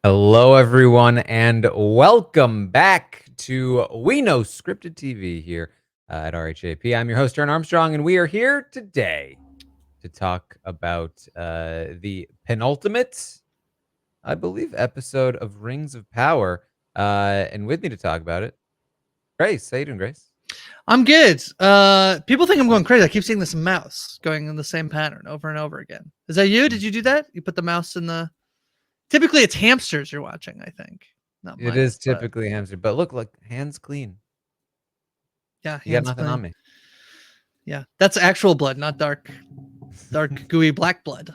Hello, everyone, and welcome back to We Know Scripted TV here at RHAP. I'm your host, Taran Armstrong, and we are here today to talk about the penultimate, I believe, episode of Rings of Power. And with me to talk about it, Grace. How you doing, Grace? I'm good. People think I'm going crazy. I keep seeing this mouse going in the same pattern over and over again. Is that you? Did you do that? You put the mouse in the... Typically, it's hamsters you're watching, I think. Not It is mice, but typically hamster, but look, hands clean. yeah, You got hands nothing on clean. me. Yeah, that's actual blood, not dark, gooey black blood.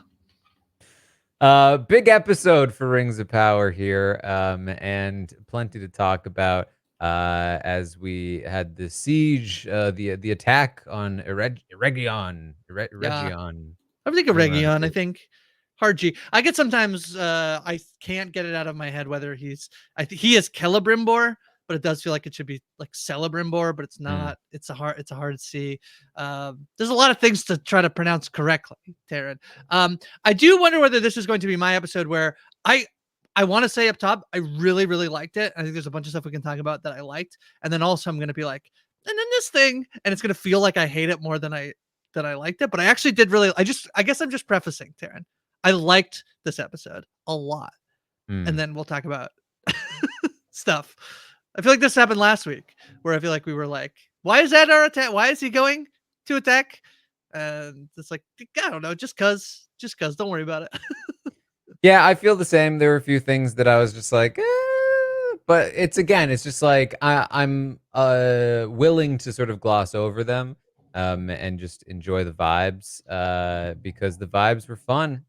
Big episode for Rings of Power here, and plenty to talk about as we had the siege, the attack on Eregion. Yeah, Eregion. I think I don't know how to Region. say I it. think hard G. I get sometimes. I can't get it out of my head whether he's. I think he is Celebrimbor, but it does feel like it should be like Celebrimbor, but it's Mm. not. It's a hard. It's a hard C. There's a lot of things to try to pronounce correctly, Taran. I do wonder whether this is going to be my episode where I want to say up top, I really, really liked it. I think there's a bunch of stuff we can talk about that I liked, and then also I'm going to be like, and then this thing, and it's going to feel like I hate it more than I liked it, but I actually did really. I guess I'm just prefacing, Taran. I liked this episode a lot, and Mm. then we'll talk about stuff. I feel like this happened last week, where I feel like we were like, "Why is Adar attack? Why is he going to attack?" And it's like, I don't know, just cause. Don't worry about it. Yeah, I feel the same. There were a few things that I was just like, but it's just like I'm willing to sort of gloss over them, and just enjoy the vibes, because the vibes were fun.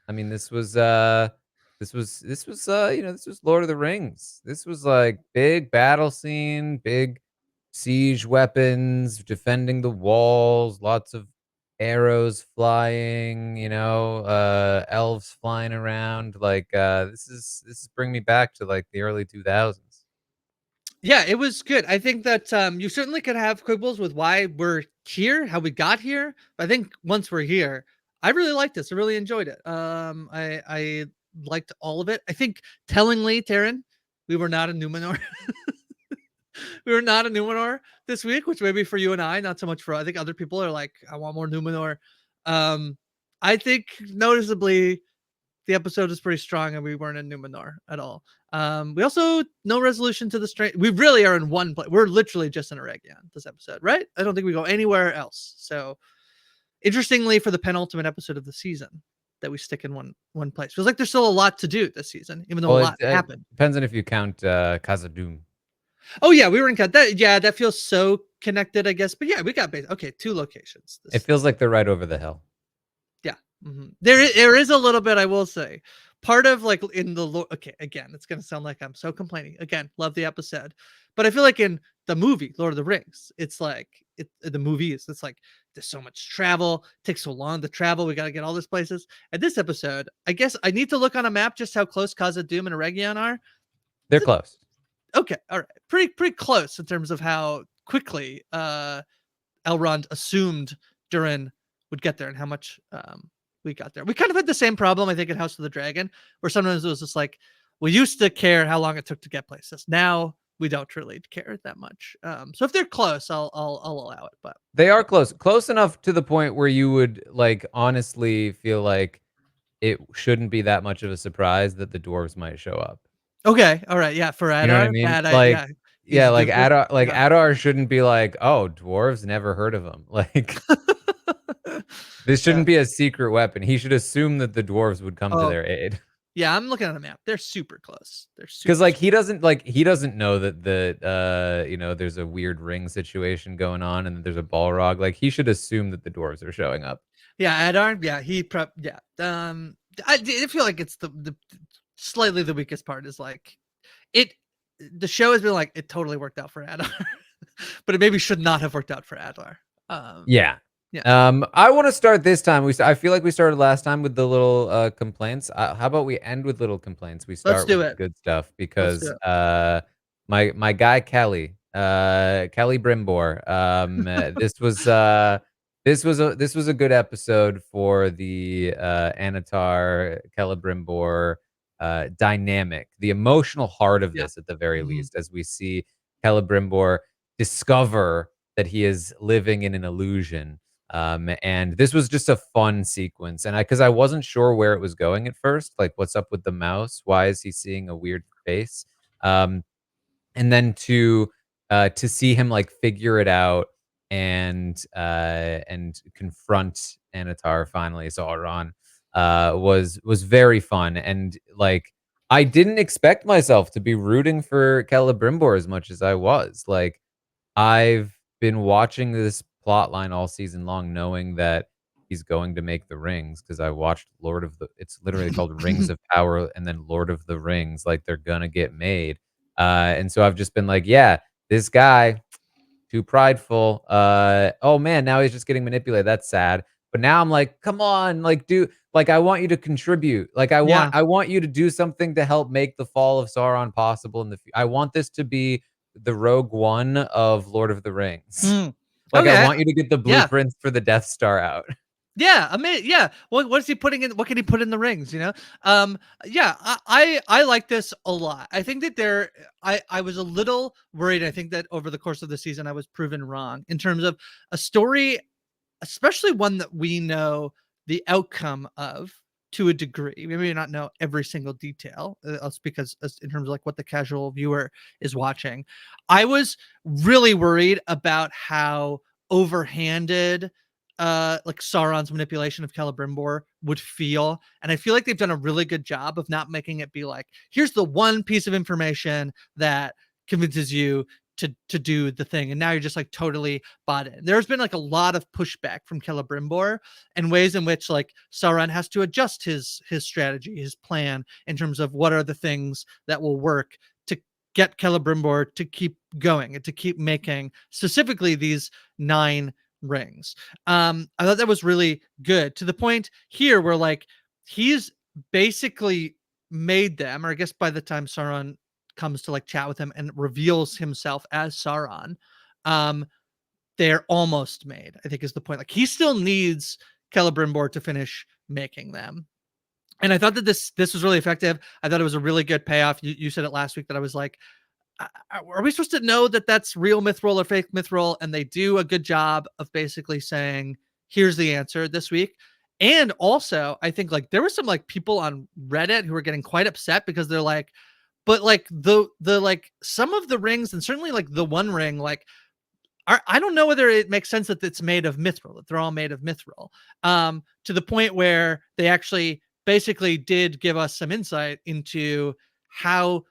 I mean, this was Lord of the Rings. This was like big battle scene, big siege weapons, defending the walls, lots of arrows flying, elves flying around. Like, this is bringing me back to like the early 2000s. Yeah, it was good. I think that you certainly could have quibbles with why we're here, how we got here. But I think once we're here, I really liked this. I really enjoyed it. I liked all of it. I think tellingly, Taran, we were not a Numenor. We were not a Numenor this week, which maybe for you and I, not so much for I think other people are like, I want more Numenor. Um, I think noticeably the episode is pretty strong and we weren't in Numenor at all. We also no resolution to the strain. We really are in one place. We're literally just in Eregion this episode, right? I don't think we go anywhere else. So interestingly, for the penultimate episode of the season, that we stick in one place. Feels like there's still a lot to do this season, even though Well, a it lot happened. depends on if you count Khazad-dûm. Oh yeah, we were in that. Yeah, that feels so connected, I guess. But yeah, we got okay, two locations. It feels like they're right over the hill. Yeah. There is a little bit, I will say. Part of like in the okay, again, it's gonna sound like I'm so complaining. Again, love the episode, but I feel like in the movie Lord of the Rings, it's like the movies. It's like there's so much travel, takes so long to travel. We got to get all these places. At this episode, I guess I need to look on a map just how close Khazad-dûm and Eregion are. They're close. Okay, all right, pretty close in terms of how quickly Elrond assumed Durin would get there and how much we got there. We kind of had the same problem, I think, in House of the Dragon, where sometimes it was just like we used to care how long it took to get places. Now we don't really care that much. So if they're close, I'll allow it. But They are close enough to the point where you would like honestly feel like it shouldn't be that much of a surprise that the dwarves might show up. okay, all right, yeah, for You know what I Adar, mean? yeah, he's Yeah, a like doofer. Yeah. Adar shouldn't be like, "Oh, dwarves, never heard of them." Like, this Yeah. shouldn't be a secret weapon. He should assume that the dwarves would come to Oh, their aid. yeah. I'm looking at a map. They're super close. They're Because super. like he doesn't know that there's a weird ring situation going on and that there's a Balrog. Like he should assume that the dwarves are showing up. Yeah, Adar. Yeah, he prep. Yeah. I feel like it's the slightly the weakest part is like it. The show has been like it totally worked out for Adar, but it maybe should not have worked out for Adar. Yeah. Yeah. I want to start this time. I feel like we started last time with the little complaints. How about we end with little complaints? We Let's start do with the it. good stuff Let's do because it. my guy Kelly Kelly Brimbor, this was a good episode for the Anatar Celebrimbor dynamic, the emotional heart of Yeah. this at the very Mhm. least, as we see Celebrimbor discover that he is living in an illusion. And this was just a fun sequence, and because I wasn't sure where it was going at first, like what's up with the mouse? Why is he seeing a weird face? Um, and then to see him like figure it out and confront Anatar finally, Sauron, was very fun. And like I didn't expect myself to be rooting for Celebrimbor as much as I was. Like I've been watching this plot line all season long knowing that he's going to make the rings because I watched Lord of the it's literally called Rings of Power and then Lord of the Rings, like, they're gonna get made. And so I've just been like, "Yeah, this guy, too prideful. Oh, man, now he's just getting manipulated, that's sad." But now I'm like, "Come on, like, do like, I want you to contribute. Like, Yeah. I want you to do something to help make the fall of Sauron possible in the I want this to be the Rogue One of Lord of the Rings. Mm. Like, I Okay. want you to get the Yeah. blueprints for the Death Star out." Yeah, yeah. What is he putting in? What can he put in the rings? You know. Um. Yeah. I like this a lot. I think that there. I was a little worried. I think that over the course of the season, I was proven wrong in terms of a story, especially one that we know the outcome of to a degree. We may not know every single detail, because in terms of like what the casual viewer is watching. I was really worried about how overhanded like Sauron's manipulation of Celebrimbor would feel. And I feel like they've done a really good job of not making it be like, here's the one piece of information that convinces you to do the thing, and now you're just like totally bought in. There's been like a lot of pushback from Celebrimbor and ways in which like Sauron has to adjust his strategy, his plan in terms of what are the things that will work to get Celebrimbor to keep going and to keep making specifically these 9 rings. I thought that was really good to the point here where like he's basically made them, or I guess by the time Sauron comes to like chat with him and reveals himself as Sauron, um, they're almost made, I think is the point. Like he still needs Celebrimbor to finish making them. And I thought that this was really effective. I thought it was a really good payoff. You said it last week that I was like, are we supposed to know that that's real mithril or fake mithril? And they do a good job of basically saying, here's the answer this week. And also, I think like there were some like people on Reddit who were getting quite upset because they're like, but like the like some of the rings and certainly like the one ring like I don't know whether it makes sense that it's made of mithril, that they're all made of mithril, to the point where they actually basically did give us some insight into how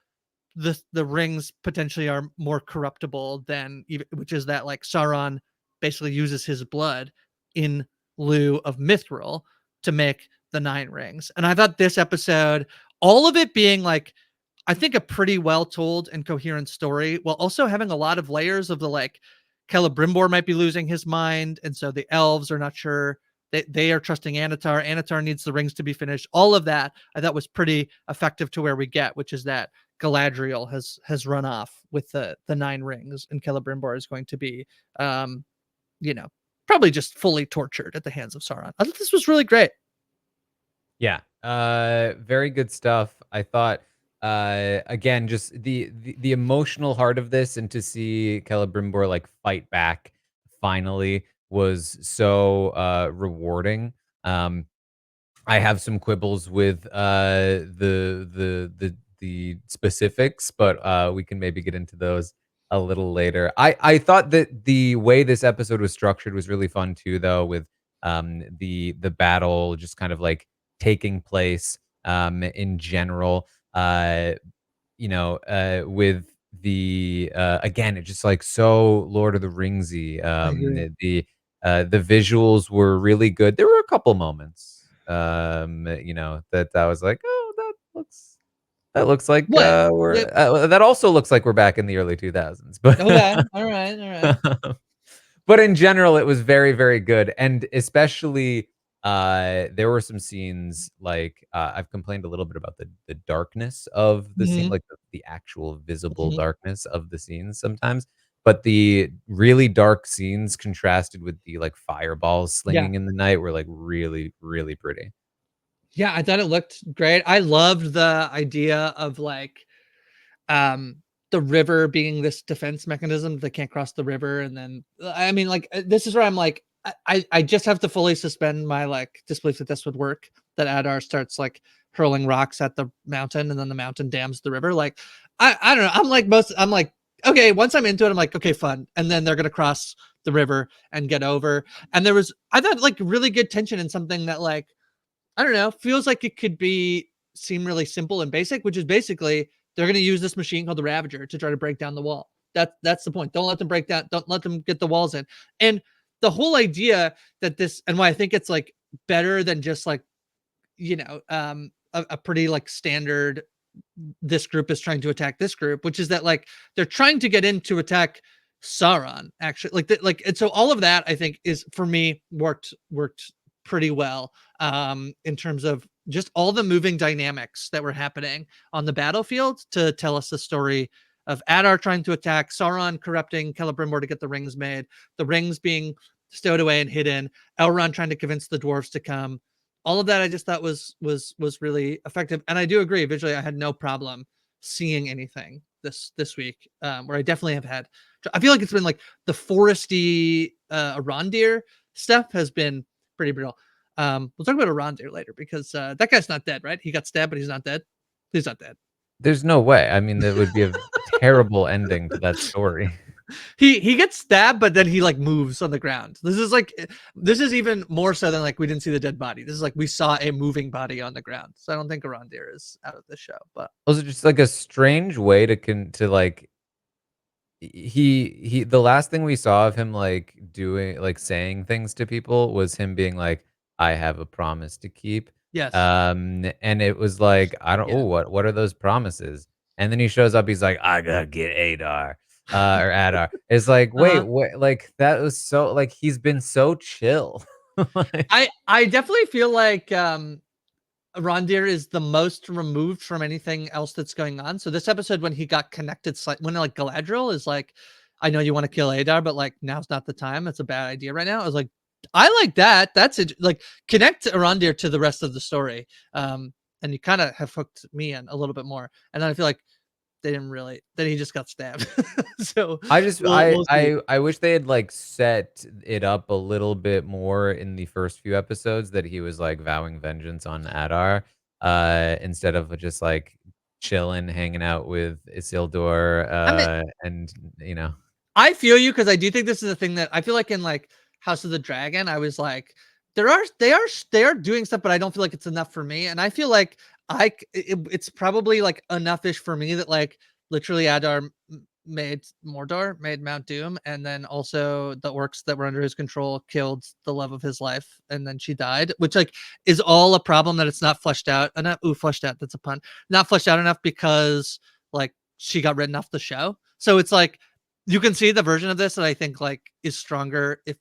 the rings potentially are more corruptible than even, which is that like Sauron basically uses his blood in lieu of mithril to make the 9 rings. And I thought this episode, all of it being like I think a pretty well told and coherent story, while also having a lot of layers of the like Celebrimbor might be losing his mind, and so the elves are not sure. They are trusting Anatar. Anatar needs the rings to be finished. All of that I thought was pretty effective to where we get, which is that Galadriel has run off with the 9 rings, and Celebrimbor is going to be, um, you know, probably just fully tortured at the hands of Sauron. I thought this was really great. Yeah, very good stuff. I thought, again, just the emotional heart of this, and to see Celebrimbor like fight back finally was so rewarding. Um, I have some quibbles with the specifics, but we can maybe get into those a little later. I thought that the way this episode was structured was really fun too, though, with the battle just kind of like taking place in general. With the again, it's just like so Lord of the Ringsy. I agree. The visuals were really good. There were a couple moments, that I was like, "Oh, that looks like, What? we're Yep. that also looks like we're back in the early 2000s." But Okay. All right. All right. but in general, it was very, very good, and especially, there were some scenes, like, I've complained a little bit about the darkness of the scene, Mhm. like, the actual visible Mhm. darkness of the scenes sometimes, but the really dark scenes contrasted with the, like, fireballs Yeah. slinging in the night were, like, really, really pretty. Yeah, I thought it looked great. I loved the idea of like um the river being this defense mechanism. They can't cross the river, and then I mean, like this is where I'm like, I just have to fully suspend my like disbelief that this would work. That Adar starts like hurling rocks at the mountain, and then the mountain dams the river. Like I don't know. I'm like okay. Once I'm into it, I'm like okay, fun. And then they're gonna cross the river and get over. And there was I thought like really good tension in something that like I don't know, feels like it could seem really simple and basic, which is basically they're going to use this machine called the Ravager to try to break down the wall. That's the point. Don't let them break down. Don't let them get the walls in. And the whole idea that this and why I think it's like better than just like a pretty like standard. This group is trying to attack this group, which is that like they're trying to get in to attack Sauron. Actually, and so all of that I think is for me worked pretty well in terms of just all the moving dynamics that were happening on the battlefield to tell us the story of Adar trying to attack, Sauron corrupting Celebrimbor to get the rings made, the rings being stowed away and hidden, Elrond trying to convince the dwarves to come. All of that I just thought was really effective, and I do agree. Visually, I had no problem seeing anything this week. Where I definitely have had. I feel like it's been like the foresty Arondir stuff has been pretty brutal. We'll talk about Arondir later because that guy's not dead, right? He got stabbed, but he's not dead. He's not dead. There's no way. I mean, that would be a terrible ending to that story. He gets stabbed, but then he like moves on the ground. This is even more so than like we didn't see the dead body. This is like we saw a moving body on the ground. So I don't think Arondir is out of the show. But Also, just like a strange way to like he the last thing we saw of him like doing like saying things to people was him being like, I have a promise to keep. yes, And it was like, I don't yeah. oh what are those promises? And then he shows up, he's like, I gotta get Adar. Or Adar. It's like, wait, Uh-huh. what like that was so like he's been so chill. Like, I definitely feel like Rondir is the most removed from anything else that's going on. So this episode, when he got connected, when like Galadriel is like, "I know you want to kill Adar, but like now's not the time. It's a bad idea right now." I was like, "I like that. That's it. Like connect Rondir to the rest of the story." And you kind of have hooked me in a little bit more. And then I feel like they didn't really. Then he just got stabbed. So I just we'll see. I wish they had, like, set it up a little bit more in the first few episodes that he was, like, vowing vengeance on Adar, instead of just, like, chilling, hanging out with Isildur, I mean, and, you know. I feel you because I do think this is a thing that I feel like in like House of the Dragon, I was like, they are doing stuff, but I don't feel like it's enough for me. And I feel like it's probably like enough-ish for me that like literally Adar made Mordor, made Mount Doom, and then also the orcs that were under his control killed the love of his life, and then she died, which like is all a problem that it's not fleshed out enough. Ooh, fleshed out, that's a pun. Not fleshed out enough because like she got written off the show. So it's like you can see the version of this that I think like is stronger if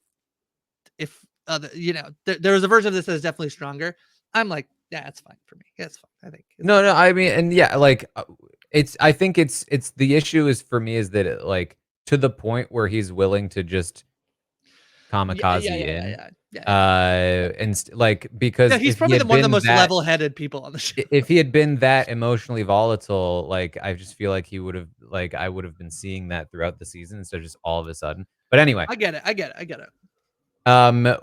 there was a version of this that is definitely stronger. I'm like, yeah, it's fine for me. Yeah, it's fine. I think it's No, fine. no, I mean and yeah, like, it's I think it's the issue is for me is that it, like, to the point where he's willing to just Yeah, yeah, kamikaze yeah, yeah, in, yeah, yeah, yeah. and like, Yeah, because he's if he probably the had one of the been most that level-headed people on the show. if he had been that emotionally volatile, like, I just feel like he would've like, I would've been seeing that throughout the season instead of just all of a sudden. But anyway, I get it. I get it. I get it.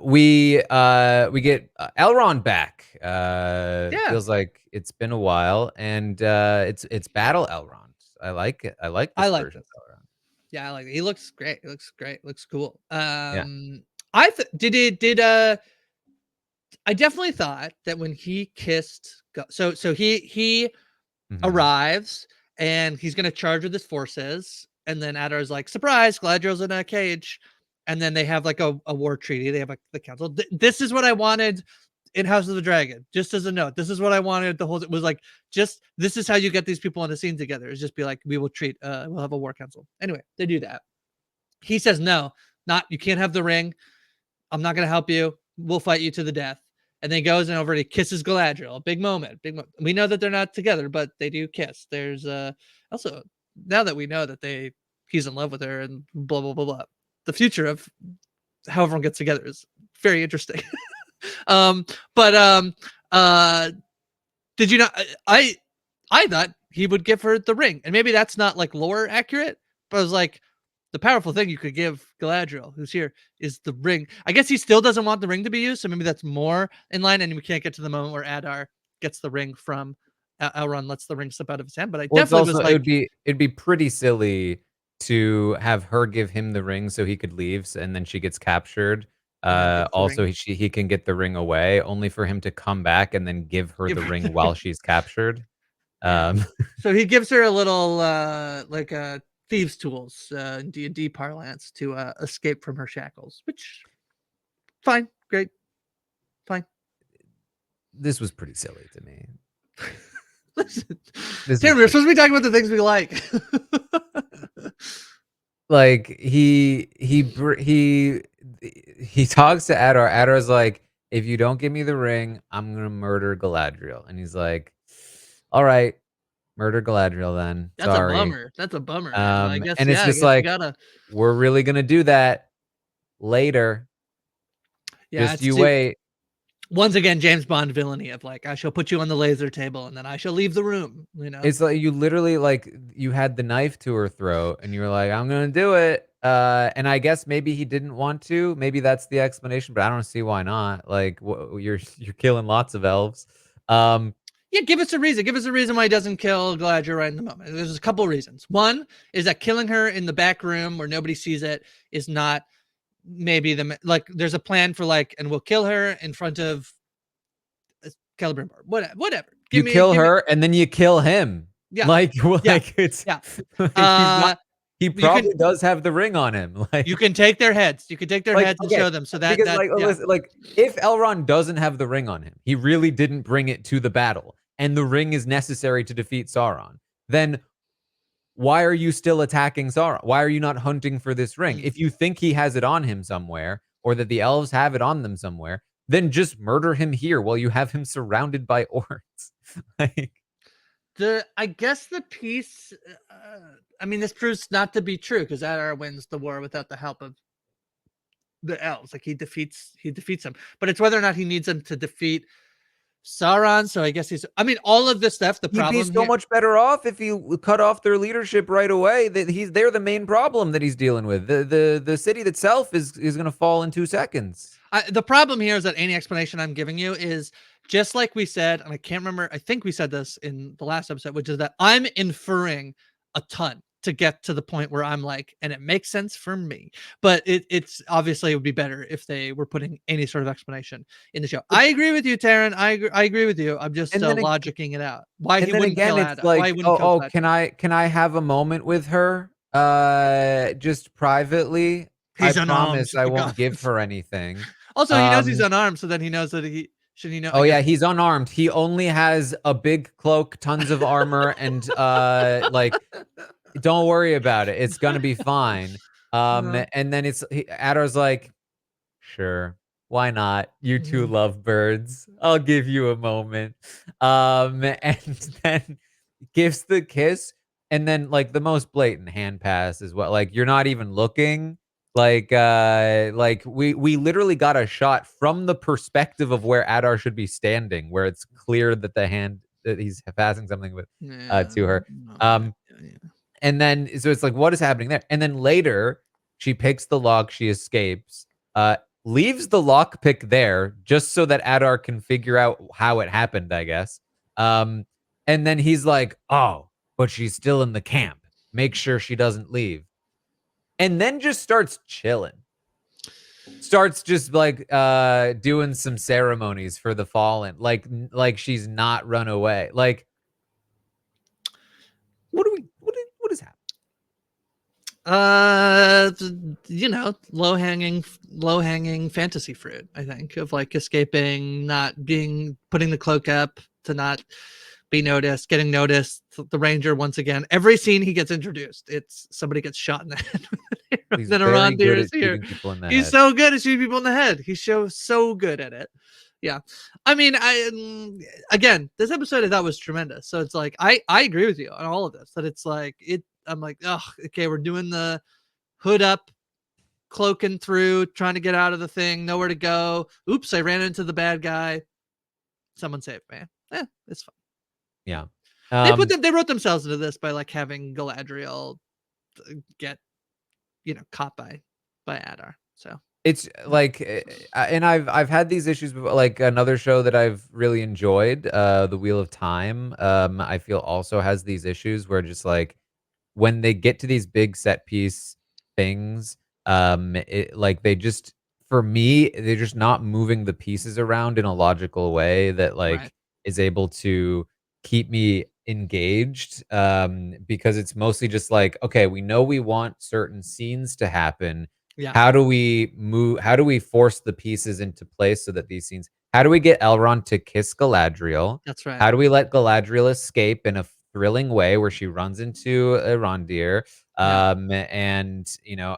we get, Elrond back. Yeah, Feels like it's been a while, and, it's Battle Elrond. I like it. I like I this like version this. of Elrond. Yeah, I like it. He looks great. He looks great. Looks cool. Yeah. I definitely thought that when he kissed, so he Mhm. arrives and he's gonna charge with his forces, and then Adar's like, "Surprise, Galadriel's in a cage," and then they have like a war treaty. They have like the council. This is what I wanted in House of the Dragon. Just as a note, this is what I wanted. The whole it was like just this is how you get these people on the scene together. Is just be like, we will treat. We'll have a war council. Anyway, they do that. He says no, not you can't have the ring. I'm not gonna help you. We'll fight you to the death. And then he goes and over and he kisses Galadriel. A big moment. Big moment. We know that they're not together, but they do kiss. There's also now that we know that he's in love with her and blah blah blah blah. The future of how everyone gets together is very interesting. um, but Did you not? I thought he would give her the ring, and maybe that's not like lore accurate, but I was like, the powerful thing you could give Galadriel, who's here, is the ring. I guess he still doesn't want the ring to be used, so maybe that's more in line, and we can't get to the moment where Adar gets the ring from Elrond, lets the ring slip out of his hand. But I Well, it's definitely also was like, it'd be pretty silly to have her give him the ring so he could leave, and then she gets captured. and then gets the Also, ring. he can get the ring away, only for him to come back and then give her Give the her ring the while ring. she's captured. Yeah. Um, So he gives her a little like thieves' tools in D&D parlance to escape from her shackles, which fine, great, fine. this was pretty silly to me. Listen, This was Taran, we're pretty supposed to be talking about the things we like. like he talks to Adar. Adar's like, if you don't give me the ring, I'm gonna murder Galadriel. And he's like, all right, murder Galadriel then. That's a Sorry. bummer. That's a bummer, man. But I guess, And it's yeah, I just guess you like, gotta. we're really gonna do that later. Yeah, Just it's you too. wait. Once again, James Bond villainy of like, I shall put you on the laser table and then I shall leave the room. You know. It's like you literally like you had the knife to her throat and you were like, I'm gonna do it. And I guess maybe he didn't want to. Maybe that's the explanation, but I don't see why not. Like you're killing lots of elves. Um, Yeah, give us a reason. Give us a reason why he doesn't kill Galadriel right in the moment. There's a couple reasons. One is that killing her in the back room where nobody sees it is not maybe like. There's a plan for like, and we'll kill her in front of Celebrimbor. Whatever. you kill Give me. her and then you kill him. Yeah, Like, yeah, like it's yeah. like he's not. He You can probably does have the ring on him. you can take their heads. You can take their Like, heads and okay, show them. So that because, that like, yeah. listen, like, if Elrond doesn't have the ring on him, he really didn't bring it to the battle, and the ring is necessary to defeat Sauron, then why are you still attacking Sauron? Why are you not hunting for this ring? Mm. If you think he has it on him somewhere, or that the elves have it on them somewhere, then just murder him here while you have him surrounded by orcs. Like, I guess the piece. I mean, this proves not to be true because Adar wins the war without the help of the elves. Like he defeats them, but it's whether or not he needs them to defeat Sauron. So I guess he's. I mean, all of this stuff. The he'd be problem so here. much better off if you cut off their leadership right away. That they're the main problem that he's dealing with. The city itself is gonna fall in 2 seconds. The problem here is that any explanation I'm giving you is just like we said, and I can't remember. I think we said this in the last episode, which is that I'm inferring a ton to get to the point where I'm like, and it makes sense for me. But it's obviously it would be better if they were putting any sort of explanation in the show. I agree with you, Taran. I agree with you. I'm just And then logicking it out. Why he And then wouldn't again, kill it's Ada? Why he like, wouldn't "Oh kill oh, Galadriel? can I have a moment with her, just privately? I He's unarmed. promise I You won't got give her anything." Also, he knows he's unarmed, so then he knows that he should he know. Oh, I guess yeah, he's unarmed. He only has a big cloak, tons of armor, and, like, "Don't worry about it. It's gonna be fine." uh, And then Adar's like, "Sure, why not? You 2 mhm. love birds. I'll give you a moment." And then gives the kiss, and then, like, the most blatant hand pass as well. Like, you're not even looking. Like, we literally got a shot from the perspective of where Adar should be standing, where it's clear that the hand that he's passing something with, Yeah, to her. no, Um, yeah. and then so it's like, what is happening there? And then later, she picks the lock, she escapes, leaves the lock pick there just so that Adar can figure out how it happened, I guess. Um, and then he's like, "Oh, but she's still in the camp. Make sure she doesn't leave." And then just starts chilling. Starts just like doing some ceremonies for the fallen, like she's not run away. Like, what is happening? Low hanging fantasy fruit. I think of like escaping, not being putting the cloak up to not be noticed, getting noticed. The ranger once again. Every scene he gets introduced, it's somebody gets shot in the head. He's Then very Arondir good is at here. shooting people in the He's head. so good at shooting people in the head. He's so good at it. Yeah, I mean, again, this episode I thought was tremendous. So it's like I agree with you on all of this. That it's like it. I'm like, oh, okay, we're doing the hood up, cloaking through, trying to get out of the thing, nowhere to go. Oops, I ran into the bad guy. someone save me. It's fine. Yeah. They wrote themselves into this by like having Galadriel get caught by Adar. So It's like, and I've had these issues before, like another show that I've really enjoyed, The Wheel of Time. I feel also has these issues where just like when they get to these big set piece things, like they just, for me, they're just not moving the pieces around in a logical way that right. like is able to keep me engaged. Because it's mostly just like, okay, we know we want certain scenes to happen. Yeah, How do we force the pieces into place so that these scenes, how do we get Elrond to kiss Galadriel? that's right. How do we let Galadriel escape in a thrilling way where she runs into Arondir? Yeah. And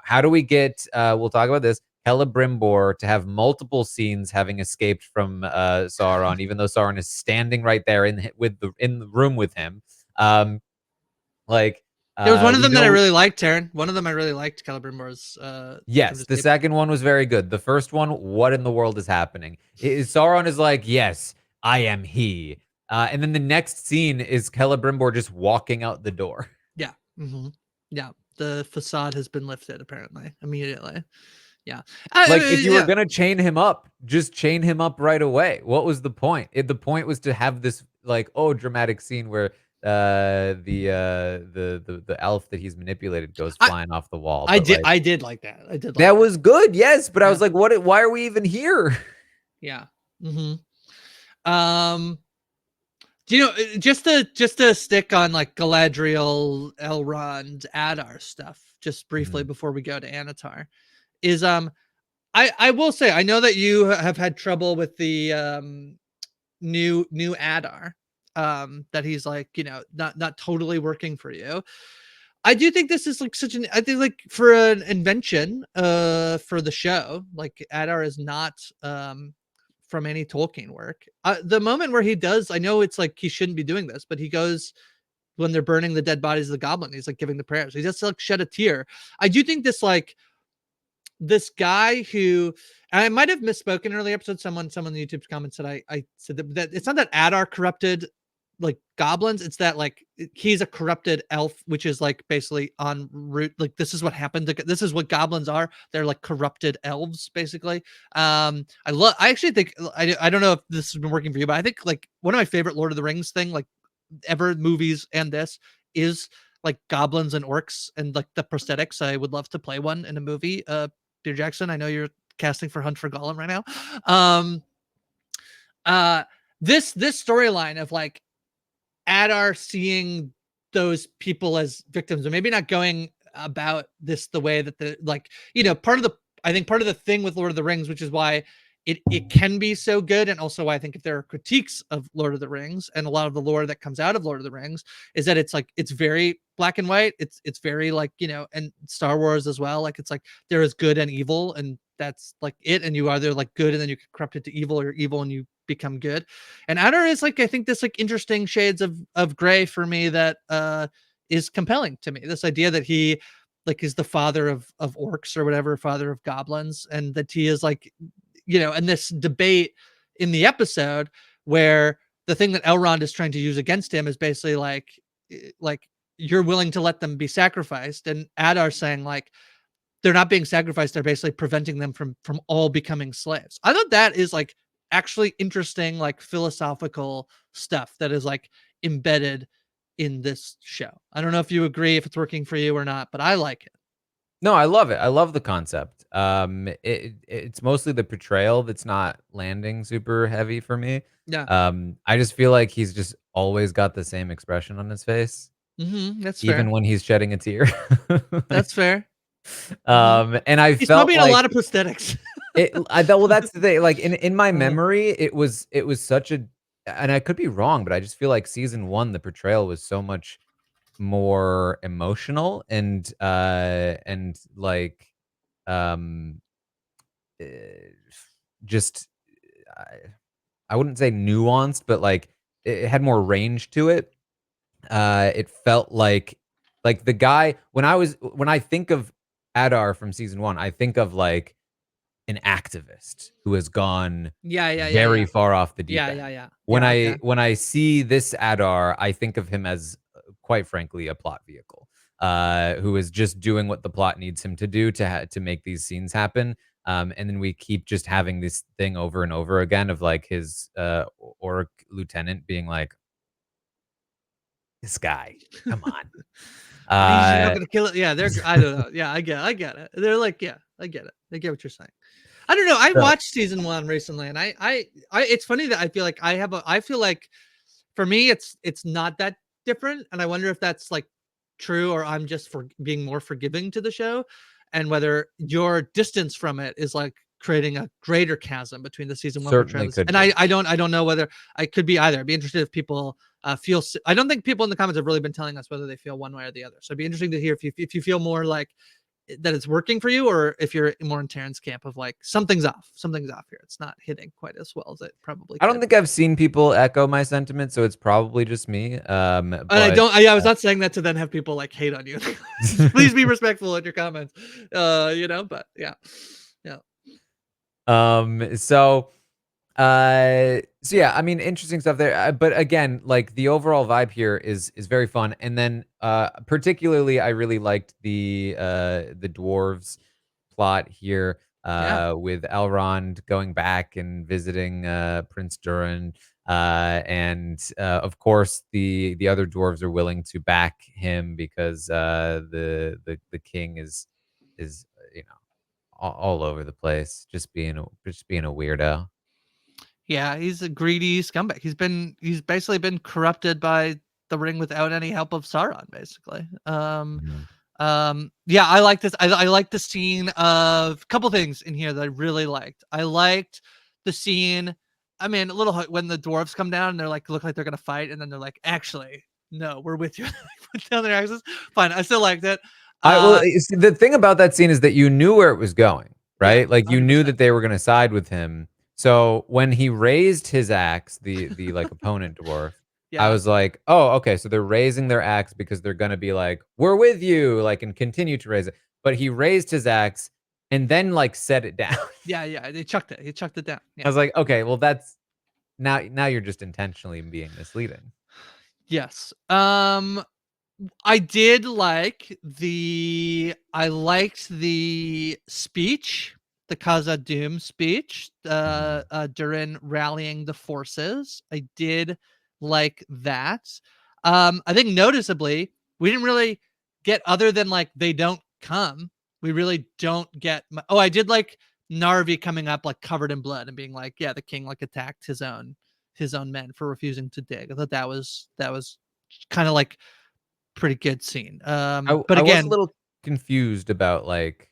how do we get, we'll talk about this, Celebrimbor to have multiple scenes having escaped from Sauron, even though Sauron is standing right there in the room with him. Um, like There was one of we them that I know. really liked, Taran. One of them I really liked, Celebrimbor's victims Yes, the escape. second one was very good. The first one, what in the world is happening? Sauron is like, yes, I am he. And then the next scene is Celebrimbor just walking out the door. Yeah. Yeah. The facade has been lifted apparently immediately. Yeah. Like, if you were Yeah. gonna chain him up, just chain him up right away. What was the point? The point was to have this like, oh, dramatic scene where the elf that he's manipulated goes I flying off the wall. I But did like I did like that. I did like that that. was good, yes. But I Yeah. was like, what? Why are we even here? Yeah. hmm Um do you know just to stick on like Galadriel, Elrond, Adar stuff just briefly Mhm. before we go to Anatar is I will say I know that you have had trouble with the new Adar that he's like not totally working for you. I do think this is like such an I think like for an invention for the show like Adar is not from any Tolkien work. The moment where he does, I know it's like he shouldn't be doing this, but he goes when they're burning the dead bodies of the goblin. He's like giving the prayers. He just like shed a tear. I do think this guy who and I might have misspoken in early episode. Someone in YouTube's comments said I said that it's not that Adar corrupted like goblins. It's that like he's a corrupted elf, which is like basically on route. Like this is what happened. This is what goblins are. They're like corrupted elves, basically. I actually think I don't know if this has been working for you, but I think like one of my favorite Lord of the Rings thing like ever movies and this is like goblins and orcs and like the prosthetics. I would love to play one in a movie. Peter Jackson, I know you're casting for Hunt for Gollum right now. Um, uh, this storyline of like Adar seeing those people as victims, or maybe not going about this the way that the like part of the I think part of the thing with Lord of the Rings, which is why it can be so good, and also why I think if there are critiques of Lord of the Rings and a lot of the lore that comes out of Lord of the Rings, is that it's like it's very black and white. It's very like and Star Wars as well. Like it's like there is good and evil, and that's like it. And you either like good and then you get corrupted to evil, or evil and you become good. And Adar is like I think this like interesting shades of gray for me that is compelling to me. This idea that he like is the father of orcs or whatever, father of goblins, and that he is like and this debate in the episode where the thing that Elrond is trying to use against him is basically like you're willing to let them be sacrificed, and Adar saying like they're not being sacrificed, they're basically preventing them from all becoming slaves. I thought that is like actually interesting like philosophical stuff that is like embedded in this show. I don't know if you agree, if it's working for you or not, but I like it. No, I love it. I love the concept. It's mostly the portrayal that's not landing super heavy for me. Yeah. I just feel like he's just always got the same expression on his face, That's even fair. when he's shedding a tear. That's fair. hmm And I He's felt probably in a like lot of prosthetics. well, that's the thing. Like in my uh, memory, it was such a, and I could be wrong, but I just feel like season one, the portrayal was so much more emotional and like um eh, just I, I wouldn't say nuanced, but like it had more range to it. It felt like the guy when I think of Adar from season one, I think of like an activist who has gone Yeah. very far off the deep end. Okay. When I see this Adar, I think of him as, quite frankly, a plot vehicle, who is just doing what the plot needs him to do to make these scenes happen. And then we keep just having this thing over and over again of like his orc lieutenant being like, "This guy, come on." You're not Uh, gonna kill it. Yeah, I don't know. Yeah, I get it. They're like, yeah, I get it. I get what you're saying. I don't know. I so watched season 1 recently, and it's funny that I feel like I feel like for me it's not that different, and I wonder if that's like true or I'm just for being more forgiving to the show, and whether your distance from it is like creating a greater chasm between the season 1 portrayal. certainly could And be. I don't know whether I could be either. I'd be interested if people feel. I don't think people in the comments have really been telling us whether they feel one way or the other. So it'd be interesting to hear if you feel more like that it's working for you, or if you're more in Taran's camp of like something's off here. It's not hitting quite as well as it probably I don't could. think I've seen people echo my sentiment, so it's probably just me. And I But don't. I was not saying that to then have people like hate on you. Please be respectful in your comments. But yeah, yeah, so so yeah, I mean, interesting stuff there. But again, like the overall vibe here is very fun. And then particularly, I really liked the dwarves plot here, yeah. with Elrond going back and visiting Prince Durin, and of course the other dwarves are willing to back him because the king is all over the place, just being a weirdo. Yeah, he's a greedy scumbag. He's basically been corrupted by the ring without any help of Sauron, basically. Mhm. Yeah, I like this. I like the scene of a couple things in here that I really liked. I liked the scene. I mean, a little when the dwarves come down and they're like look like they're gonna fight, and then they're like, actually, no, we're with you. Put down their axes. Fine, I still liked it. Well, Uh, the thing about that scene is that you knew where it was going, yeah, right? Like you knew 100%. that they were going to side with him. So when he raised his axe, the like opponent dwarf, I Yeah, was like, oh, okay. So they're raising their axe because they're going to be like, we're with you, like, and continue to raise it. But he raised his axe and then like set it down. yeah. They chucked it. He chucked it down. I Yeah. was like, okay, well, that's now you're just intentionally being misleading. Yes. I liked the speech, the Khazad-dûm speech, Mhm. Durin rallying the forces. I did like that. I think noticeably we didn't really get, other than like they don't come. We really don't get. I did like Narvi coming up like covered in blood and being like, yeah, the king like attacked his own men for refusing to dig. I thought that was kind of like pretty good scene. But I was a again, little confused about like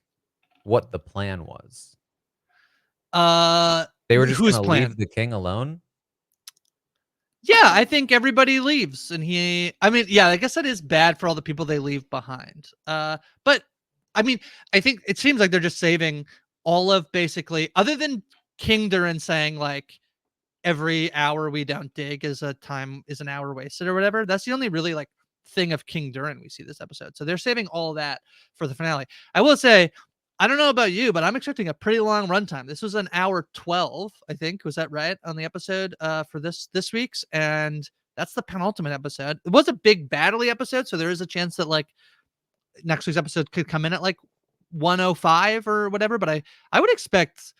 what the plan was. They were just whose gonna leave plan? the king alone? Yeah, I think everybody leaves, and I mean, yeah, I guess that is bad for all the people they leave behind. But I mean, I think it seems like they're just saving all of basically, other than King Durin saying like every hour we don't dig is an hour wasted or whatever. That's the only really like thing of King Durin we see this episode. So they're saving all that for the finale. I will say, I don't know about you, but I'm expecting a pretty long runtime. This was an hour 12, I think. Was that right on the episode for this week's? And that's the penultimate episode. It was a big battley episode, so there is a chance that like next week's episode could come in at like 105 or whatever. But I would expect,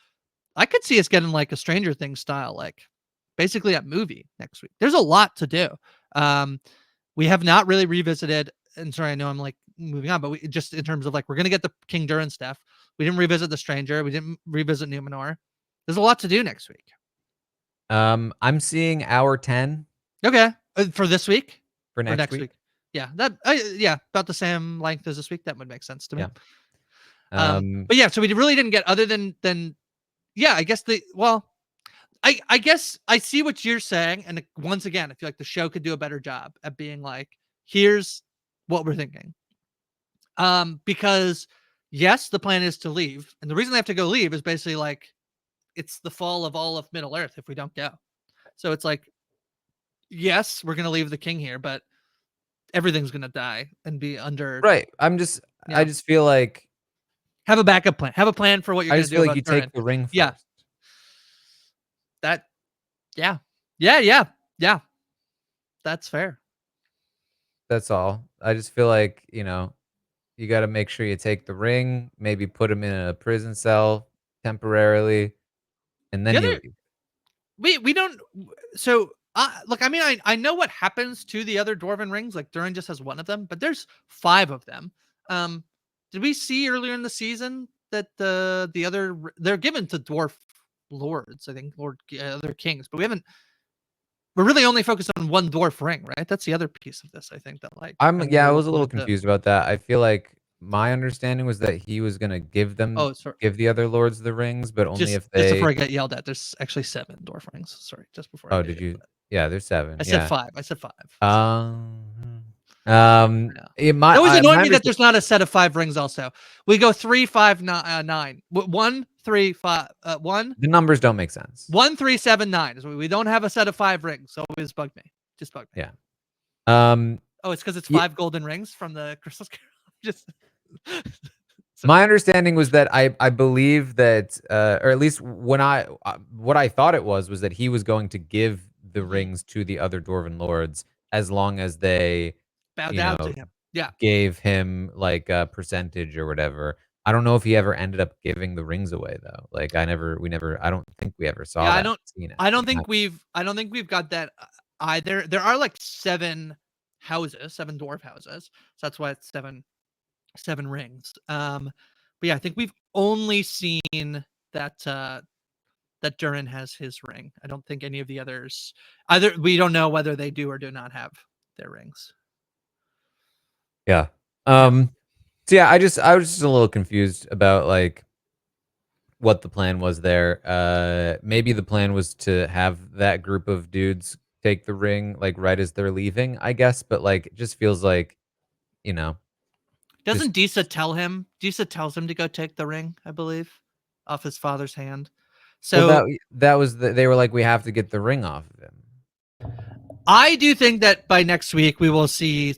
I could see us getting like a Stranger Things style, like basically a movie next week. There's a lot to do. Um, we have not really revisited, and sorry, I know I'm like moving on, but we just in terms of like we're gonna get the King Durin stuff. We didn't revisit the Stranger. We didn't revisit Numenor. There's a lot to do next week. I'm seeing hour 10 Okay, for this week for or next next week. week. Yeah, yeah, about the same length as this week. That would make sense to me. Yeah. Um, But yeah, so we really didn't get, other than yeah, I guess I guess I see what you're saying, and once again, I feel like the show could do a better job at being like, here's what we're thinking. Because yes, the plan is to leave, and the reason they have to go leave is basically like it's the fall of all of Middle Earth if we don't go. So it's like, yes, we're gonna leave the king here, but everything's gonna die and be under. right. I Yeah, just feel like Have a backup plan. Have a plan for what you're I gonna just do feel like about you Durin. take the ring first. Yeah. Yeah. That's fair. That's all. I just feel like, you gotta make sure you take the ring, maybe put him in a prison cell temporarily, and The then you other leave. we don't so look, I mean, I know what happens to the other dwarven rings. Like Durin just has one of them, but there's 5 of them. Um, did we see earlier in the season that the other they're given to dwarf lords, I think, other kings, but we're really only focused on one dwarf ring, right? That's the other piece of this, I think, that like I Yeah, I really was a little wanted to. confused about that. I feel like my understanding was that he was gonna Oh, sorry. give the other lords the rings, but only if Just before they I get yelled at, there's actually 7 dwarf rings. Sorry, just before I Oh, get did it. you Yeah, there's 7, I said yeah. 5. I said 5. So, Um, yeah. yeah, It always annoyed my me that understanding. there's not a set of 5 rings also. We go 3, 5, 9. 1, 3, 5, 1, The numbers don't make sense. 1, 3, 7, 9. So we don't have a set of 5 rings. So always bugged me. Just bugged me. Yeah. Um, Oh, it's because it's ye 5 golden rings from the Crystal Carol. Just so, My understanding was that I believe that, or at least what I thought it was that he was going to give the mhm. rings to the other dwarven lords as long as they, Bow you down to know, him. Yeah. gave him like a percentage or whatever. I don't know if he ever ended up giving the rings away though. Like I don't think we ever saw Yeah, that scene I don't actually think happen. we've got that either. There are like 7 houses, 7 dwarf houses. So that's why it's 7 rings. But yeah, I think we've only seen that that Durin has his ring. I don't think any of the others either. We don't know whether they do or do not have their rings. Yeah. Yeah. So yeah, I was just a little confused about like what the plan was there. Maybe the plan was to have that group of dudes take the ring like right as they're leaving, I guess, but like it just feels like, you know, just Doesn't Disa tell him? Disa tells him to go take the ring, I believe, off his father's hand. well So that was they were like we have to get the ring off of him. I do think that by next week we will see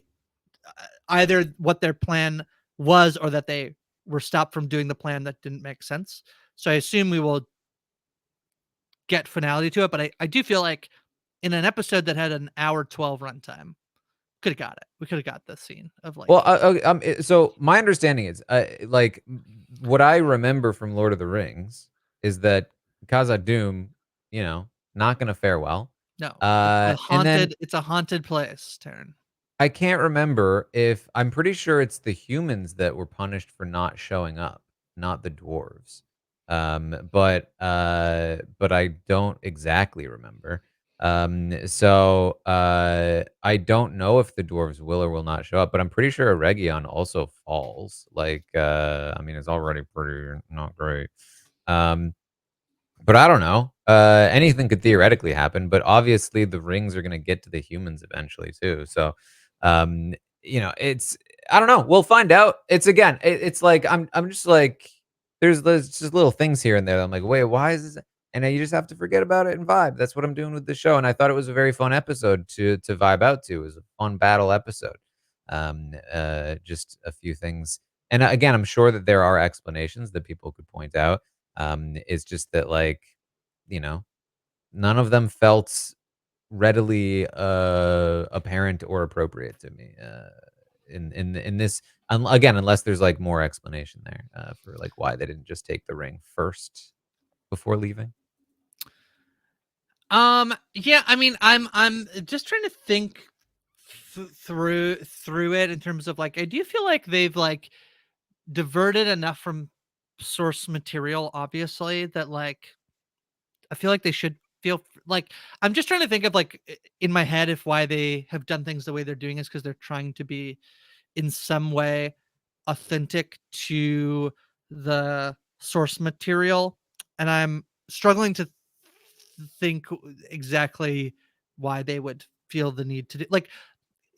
either what their plan was or that they were stopped from doing the plan that didn't make sense. So I assume we will get finality to it, but I do feel like in an episode that had an hour 12 runtime, could have got it. We could have got this scene of Well, like so my understanding is, like, what I remember from Lord of the Rings is that Khazad-dûm, not gonna fare well. no, And then it's a haunted place, Taran. I can't remember if I'm pretty sure it's the humans that were punished for not showing up, not the dwarves. But I don't exactly remember. I don't know if the dwarves will or will not show up, but I'm pretty sure Eregion also falls. Like, I mean, it's already pretty not great. Um, but I don't know. Anything could theoretically happen, but obviously the rings are gonna get to the humans eventually too. So, um, it's I don't know. We'll find out. It's like I'm just like there's just little things here and there. I'm like, wait, why is this? And then you just have to forget about it and vibe. That's what I'm doing with the show. And I thought it was a very fun episode to vibe out to. It was a fun battle episode. Just a few things. And again, I'm sure that there are explanations that people could point out. It's just that like, you know, none of them felt readily apparent or appropriate to me. In this, again, unless there's like more explanation there for like why they didn't just take the ring first before leaving. Yeah, I mean, I'm just trying to think through it in terms of like I do feel like they've like diverted enough from source material, obviously, that like I feel like they should feel like I'm just trying to think of like in my head if why they have done things the way they're doing is because they're trying to be in some way authentic to the source material, and I'm struggling to think exactly why they would feel the need to do like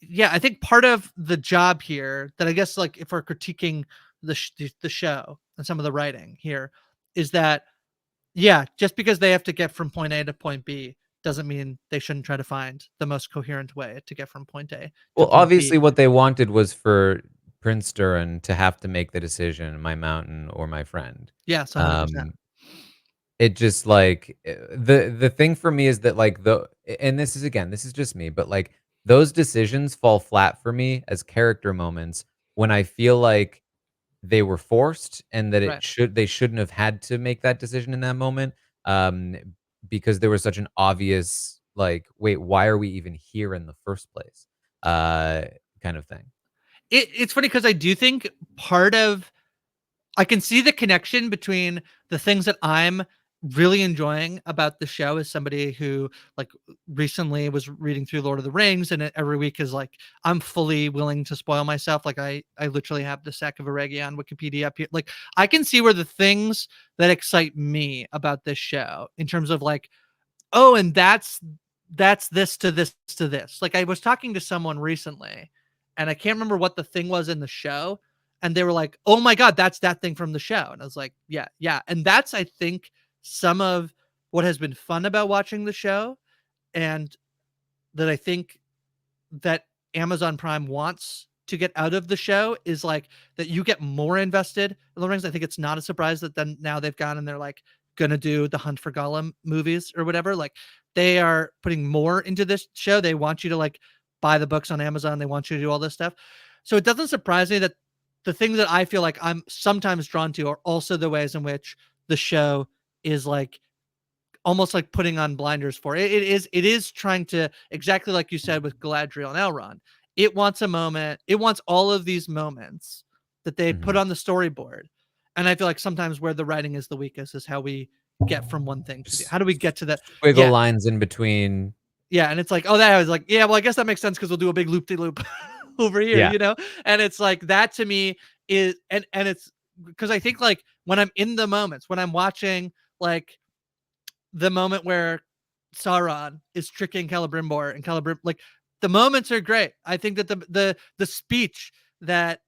yeah, I think part of the job here that I guess like if we're critiquing the show and some of the writing here is that yeah, just because they have to get from point A to point B doesn't mean they shouldn't try to find the most coherent way to get from point A to Well, point B. obviously, what they wanted was for Prince Durin to have to make the decision, my mountain or my friend. Yes, 100%. Um, it just like the thing for me is that like and this is again, this is just me, but like those decisions fall flat for me as character moments when I feel like they were forced and that Right. they shouldn't have had to make that decision in that moment, um, because there was such an obvious, like, "Wait, why are we even here in the first place?" Uh, kind of thing. It's funny because I do think part of I can see the connection between the things that I'm really enjoying about the show as somebody who like recently was reading through Lord of the Rings and every week is like I'm fully willing to spoil myself. Like I literally have the sack of Oregi on Wikipedia up here. Like I can see where the things that excite me about this show in terms of like, oh, and that's this to this to this. Like I was talking to someone recently, and I can't remember what the thing was in the show, and they were like, "Oh my god, that's that thing from the show." And I was like, "Yeah, yeah." And that's I think some of what has been fun about watching the show, and that I think that Amazon Prime wants to get out of the show is like that you get more invested in the Rings. I think it's not a surprise that then now they've gone and they're like gonna do the Hunt for Gollum movies or whatever. Like they are putting more into this show. They want you to like buy the books on Amazon. They want you to do all this stuff. So it doesn't surprise me that the things that I feel like I'm sometimes drawn to are also the ways in which the show is like almost like putting on blinders for it. It is trying to exactly like you said with Galadriel and Elrond. It wants a moment. It wants all of these moments that they put Mhm. on the storyboard. And I feel like sometimes where the writing is the weakest is how we get from one thing to the S how do we get to that? Squiggle Yeah. lines in between. Yeah. And it's like, oh, that I was like, yeah, well, I guess that makes sense because we'll do a big loop de loop over here, Yeah. you know? And it's like that to me is and it's because I think like when I'm in the moments, when I'm watching like the moment where Sauron is tricking Celebrimbor and like the moments are great. I think that the speech that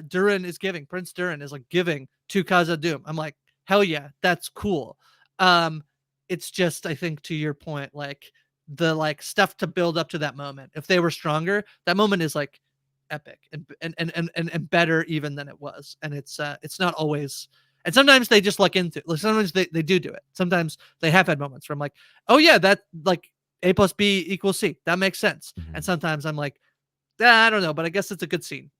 Durin is giving, Prince Durin is like giving to Khazad-dûm. I'm like, hell yeah, that's cool. Um, it's just I think to your point, like the like stuff to build up to that moment. If they were stronger, that moment is like epic and better even than it was. And it's not always and sometimes they just luck into it. Like sometimes they do it. Sometimes they have had moments where I'm like, oh yeah, that like A plus B equals C. That makes sense. And Mhm. sometimes I'm like, I don't know, but I guess it's a good scene.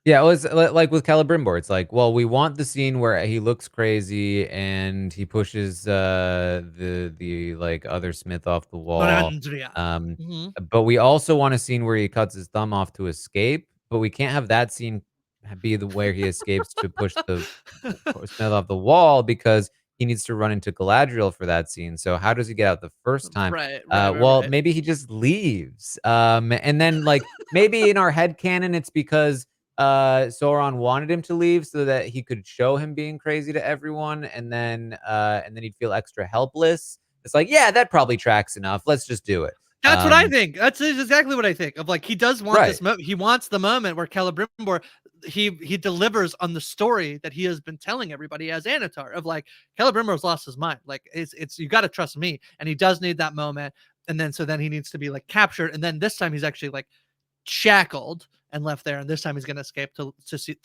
Yeah, it was like with Celebrimbor, it's like, well, we want the scene where he looks crazy and he pushes, the, like, other Smith off the wall, Arondir. um, Mhm. but we also want a scene where he cuts his thumb off to escape, but we can't have that scene be the where he escapes to push the Smith off the wall because he needs to run into Galadriel for that scene, so how does he get out the first time? Right, right, right, Well, right. maybe he just leaves, and then, like, maybe in our head canon, it's because Sauron wanted him to leave so that he could show him being crazy to everyone, and then he'd feel extra helpless. It's like, yeah, that probably tracks enough. Let's just do it. That's what I think. That's exactly what I think of. Like he does want Right. this he wants the moment where Celebrimbor he delivers on the story that he has been telling everybody as Anatar of like Celebrimbor's lost his mind. Like it's you got to trust me, and he does need that moment. And then so then he needs to be like captured, and then this time he's actually like shackled and left there, and this time he's gonna escape to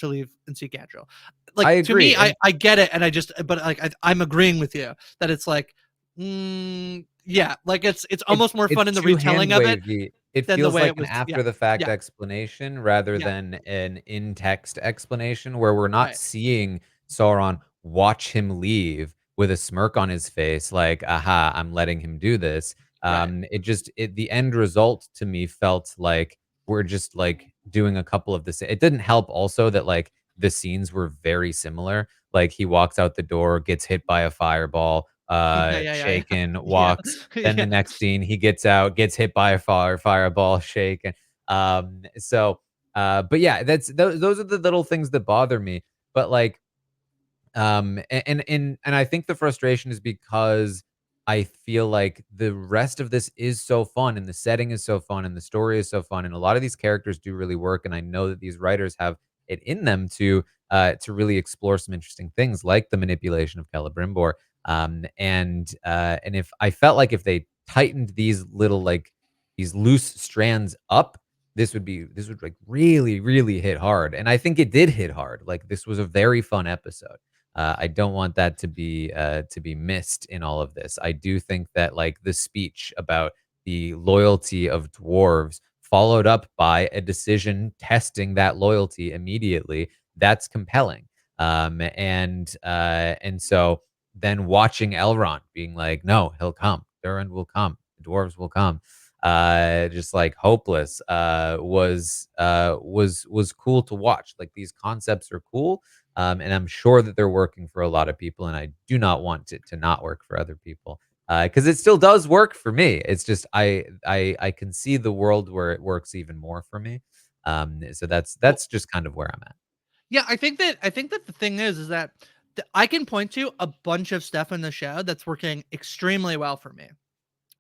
leave and see Gadriel. I Like to me, agree. And I get it, and I just but like I'm agreeing with you that it's like yeah, like it's almost more fun it's in the too retelling hand of it wavy. It than the feels way like it an was. Yeah, after the fact yeah, explanation rather yeah, than an in-text explanation where we're not right, seeing Sauron watch him leave with a smirk on his face like, "Aha, I'm letting him do this." right. The end result to me felt like we're just, like, doing a couple of it didn't help also that, like, the scenes were very similar. Like, he walks out the door, gets hit by a fireball, Yeah, yeah, yeah, shaken, yeah, walks, then yeah. the next scene, he gets out, gets hit by a fireball, shaken. But yeah, those are the little things that bother me. But like, and I think the frustration is because I feel like the rest of this is so fun, and the setting is so fun, and the story is so fun, and a lot of these characters do really work, and I know that these writers have it in them to really explore some interesting things, like the manipulation of Celebrimbor. And if I felt like if they tightened these little like these loose strands up, this would like really hit hard, and I think it did hit hard. Like, this was a very fun episode. I don't want that to be missed in all of this. I do think that like the speech about the loyalty of dwarves followed up by a decision testing that loyalty immediately, that's compelling. And so then watching Elrond being like, no, he'll come, Durin will come, the dwarves will come, just like hopeless, was cool to watch. Like, these concepts are cool, and I'm sure that they're working for a lot of people, and I do not want it to not work for other people, because it still does work for me. It's just I can see the world where it works even more for me. So Well, that's just kind of where I'm at. yeah, I think that the thing is that I can point to a bunch of stuff in the show that's working extremely well for me.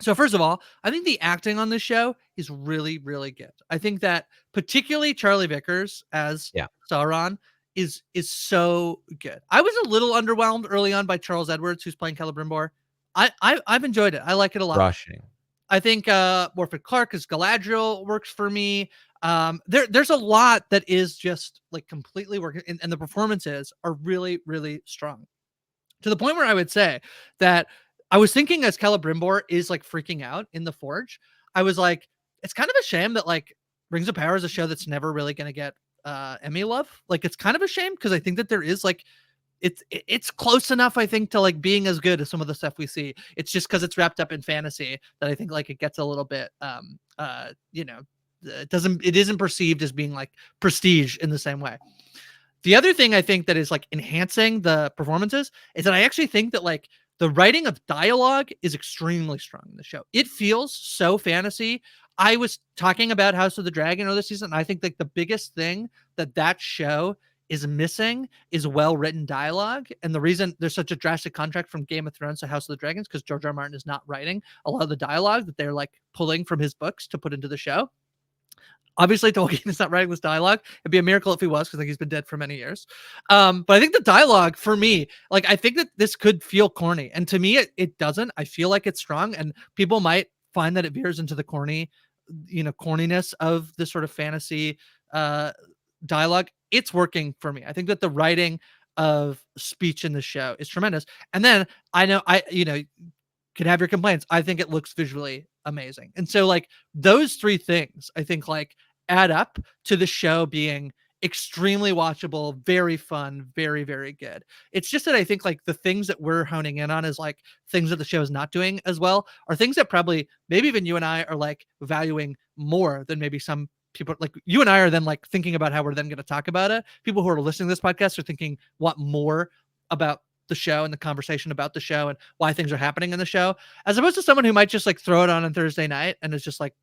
So first of all, I think the acting on this show is really, really good. I think that particularly Charlie Vickers as Yeah, Sauron is so good. I was a little underwhelmed early on by Charles Edwards, who's playing Celebrimbor. I've enjoyed it. I like it a lot. rushing. I think Morfydd Clark as Galadriel works for me. There's a lot that is just like completely working, and the performances are really, really strong to the point where I would say that I was thinking as Celebrimbor is like freaking out in the Forge, I was like, it's kind of a shame that like Rings of Power is a show that's never really going to get Emmy love. Like, it's kind of a shame because I think that there is like it's close enough, I think, to like being as good as some of the stuff we see. It's just because it's wrapped up in fantasy that I think like it gets a little bit it isn't perceived as being like prestige in the same way. The other thing I think that is like enhancing the performances is that I actually think that like the writing of dialogue is extremely strong in the show. It feels so fantasy. I was talking about House of the Dragon this season, and I think like the biggest thing that that show is missing is well-written dialogue. And the reason there's such a drastic contract from Game of Thrones to House of the Dragons because George R. R. Martin is not writing a lot of the dialogue that they're like pulling from his books to put into the show. Obviously, Tolkien is not writing this dialogue. It'd be a miracle if he was, because I think he's been dead for many years. But I think the dialogue for me, like, I think that this could feel corny, and to me, it doesn't. I feel like it's strong, and people might find that it veers into the corniness of this sort of fantasy dialogue. It's working for me. I think that the writing of speech in the show is tremendous. And then I know could have your complaints. I think it looks visually amazing. And so like those three things I think like add up to the show being extremely watchable, very fun, very, very good. It's just that I think like the things that we're honing in on is like things that the show is not doing as well, are things that probably maybe even you and I are like valuing more than maybe some people. Like you and I are then like thinking about how we're then going to talk about it. People who are listening to this podcast are thinking what more about the show and the conversation about the show and why things are happening in the show, as opposed to someone who might just like throw it on Thursday night and is just like,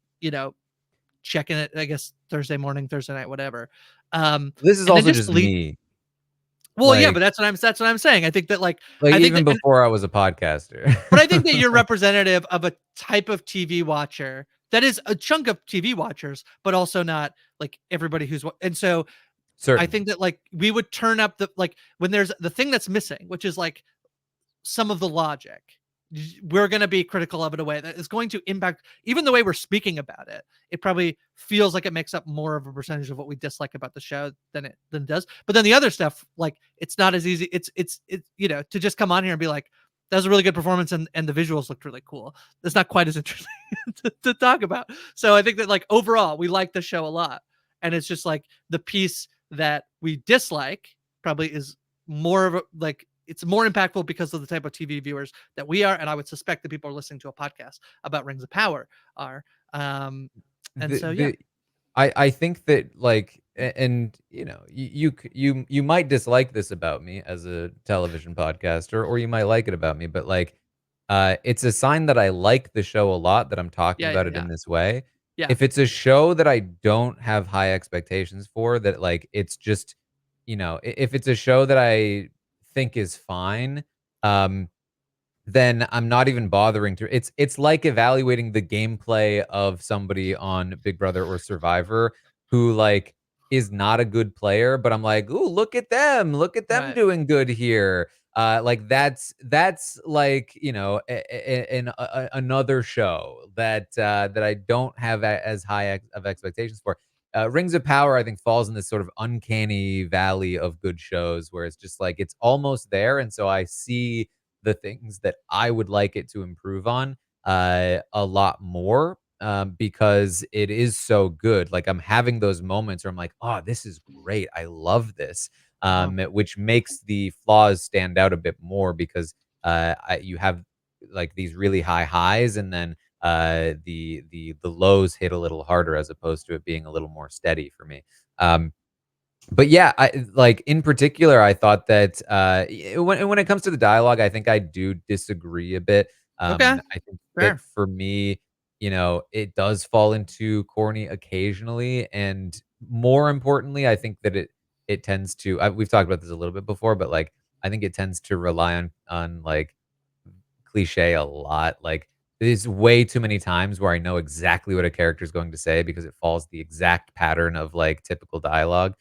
checking it, I guess, Thursday morning, Thursday night, whatever. This is And then also just just leave. me. Well, yeah, but Like that's what I'm saying. I think that like I think even that, before I was a podcaster. but I think that you're representative of a type of TV watcher that is a chunk of TV watchers, but also not like everybody and so I Certainly. think that like we would turn up the like when there's the thing that's missing, which is like some of the logic. We're going to be critical of it a way that is going to impact even the way we're speaking about it. It probably feels like it makes up more of a percentage of what we dislike about the show than it does. But then the other stuff, like it's not as easy. It's to just come on here and be like, that was a really good performance and the visuals looked really cool. It's not quite as interesting to talk about. So I think that like overall we like the show a lot. And it's just like the piece that we dislike probably is more of a, like it's more impactful because of the type of TV viewers that we are, and I would suspect that people are listening to a podcast about Rings of Power are. And so yeah, The I think that like and you might dislike this about me as a television podcaster, or you might like it about me, but like it's a sign that I like the show a lot that I'm talking yeah, about yeah, it yeah, in this way. yeah, If it's a show that I don't have high expectations for, that like it's just, if it's a show that I think is fine, um then I'm not even bothering to it's like evaluating the gameplay of somebody on Big Brother or Survivor who, like, is not a good player, but I'm like, "Ooh, look at them. Look at them Right. doing good here." Like that's like, another show that I don't have as high of expectations for. Rings of Power, I think, falls in this sort of uncanny valley of good shows where it's just like it's almost there, and so I see the things that I would like it to improve on a lot more, because it is so good. Like I'm having those moments where I'm like, "Oh, this is great. I love this," Uh-huh. which makes the flaws stand out a bit more because you have like these really high highs, and then the lows hit a little harder as opposed to it being a little more steady for me. But yeah, I like in particular, I thought that when it comes to the dialogue, I think I do disagree a bit. Okay. I think that Fair. for me, it does fall into corny occasionally, and more importantly, I think that it tends to. We've talked about this a little bit before, but like I think it tends to rely on like cliche a lot. Like, there's way too many times where I know exactly what a character is going to say because it follows the exact pattern of like typical dialogue.